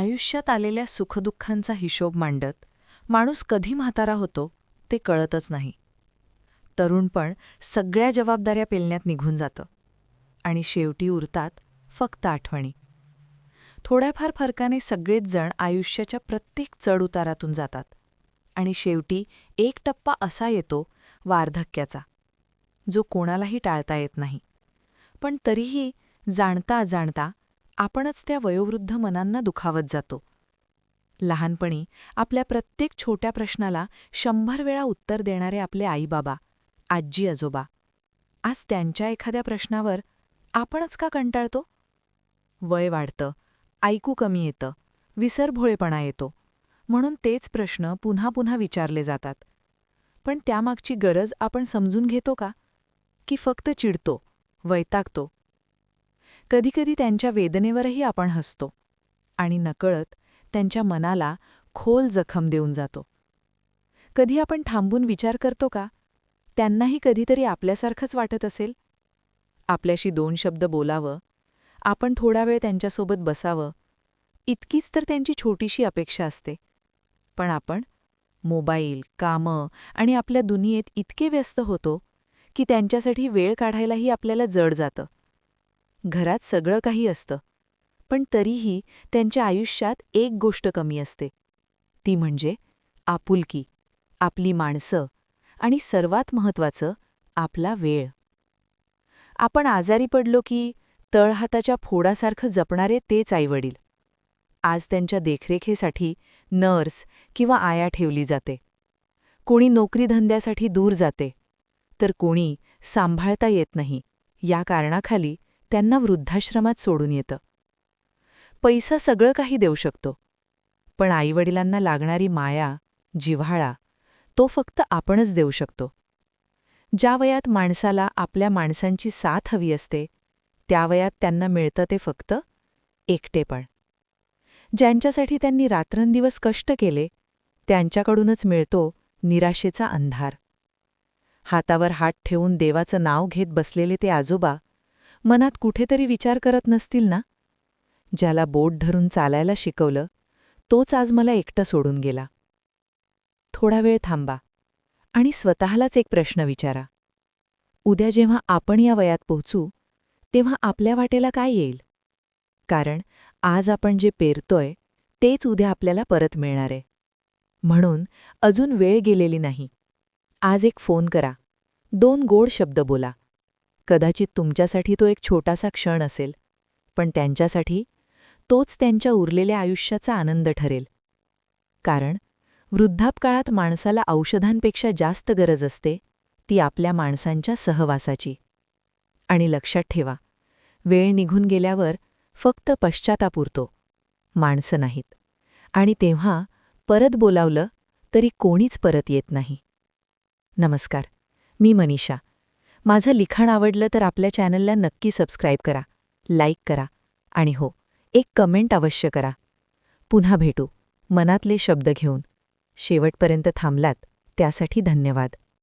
आयुष्यात आलेल्या सुखदुःखांचा हिशोब मांडत माणूस कधी म्हातारा होतो ते कळतच नाही. तरुणपण सगळ्या जबाबदाऱ्या पेलण्यात निघून जातं आणि शेवटी उरतात फक्त आठवणी. थोड्याफार फरकाने सगळेच जण आयुष्याच्या प्रत्येक चढउतारातून जातात आणि शेवटी एक टप्पा असा येतो वार्धक्याचा, जो कोणालाही टाळता येत नाही. पण तरीही जाणता अजाणता आपणच त्या वयोवृद्ध मनांना दुखावत जातो. लहानपणी आपल्या प्रत्येक छोट्या प्रश्नाला 100 वेळा उत्तर देणारे आपले आईबाबा, आजी आजोबा, आज त्यांच्या एखाद्या प्रश्नावर आपणच का कंटाळतो? वय वाढतं, ऐकू कमी येतं, विसरभोळेपणा येतो, म्हणून तेच प्रश्न पुन्हा पुन्हा विचारले जातात. पण त्यामागची गरज आपण समजून घेतो का? की फक्त चिडतो, वैतागतो? कधीकधी त्यांच्या वेदनेवरही आपण हसतो आणि नकळत त्यांच्या मनाला खोल जखम देऊन जातो. कधी आपण थांबून विचार करतो का, त्यांनाही कधीतरी आपल्यासारखंच वाटत असेल? आपल्याशी 2 शब्द बोलावं, आपण थोडा वेळ त्यांच्यासोबत बसावं, इतकीच तर त्यांची छोटीशी अपेक्षा असते. पण आपण मोबाईल, कामं आणि आपल्या दुनियेत इतके व्यस्त होतो की त्यांच्यासाठी वेळ काढायलाही आपल्याला जड जातं. घरात सगळं काही असतं, पण तरीही त्यांच्या आयुष्यात एक गोष्ट कमी असते, ती म्हणजे आपुलकी, आपली माणसं आणि सर्वात महत्त्वाचं आपला वेळ. आपण आजारी पडलो की तळहाताच्या फोडासारखं जपणारे तेच आईवडील. आज त्यांच्या देखरेखीसाठी नर्स किंवा आया ठेवली जाते. कोणी नोकरीधंद्यासाठी दूर जाते, तर कोणी सांभाळता येत नाही या कारणाखाली त्यांना वृद्धाश्रमात सोडून येतं. पैसा सगळं काही देऊ शकतो, पण आईवडिलांना लागणारी माया, जिव्हाळा तो फक्त आपणच देऊ शकतो. ज्या वयात माणसाला आपल्या माणसांची साथ हवी असते, त्या वयात त्यांना मिळतं ते फक्त एकटेपण. ज्यांच्यासाठी त्यांनी रात्रंदिवस कष्ट केले, त्यांच्याकडूनच मिळतो निराशेचा अंधार. हातावर हात ठेवून देवाचं नाव घेत बसलेले ते आजोबा मनात कुठेतरी विचार करत नसतील ना, ज्याला बोट धरून चालायला शिकवलं तोच आज मला एकटं सोडून गेला. थोडा वेळ थांबा आणि स्वतःलाच एक प्रश्न विचारा. उद्या जेव्हा आपण या वयात पोहोचू, तेव्हा आपल्या वाटेला काय येईल? कारण आज आपण जे पेरतोय तेच उद्या आपल्याला परत मिळणार आहे. म्हणून अजून वेळ गेलेली नाही. आज एक फोन करा, 2 गोड शब्द बोला. कदाचित तुमच्यासाठी तो एक छोटासा क्षण असेल, पण त्यांच्यासाठी तोच त्यांच्या उरलेल्या आयुष्याचा आनंद ठरेल. कारण वृद्धापकाळात माणसाला औषधांपेक्षा जास्त गरज असते ती आपल्या माणसांच्या सहवासाची. आणि लक्षात ठेवा, वेळ निघून गेल्यावर फक्त पश्चाताप उरतो, माणसं नाहीत. आणि तेव्हा परत बोलावलं तरी कोणीच परत येत नाही. नमस्कार, मी मनीषा. माझं लिखाण आवडलं तर आपल्या चॅनलला नक्की सबस्क्राईब करा, लाईक करा आणि हो, एक कमेंट अवश्य करा. पुन्हा भेटू मनातले शब्द घेऊन. शेवटपर्यंत थांबलात त्यासाठी धन्यवाद.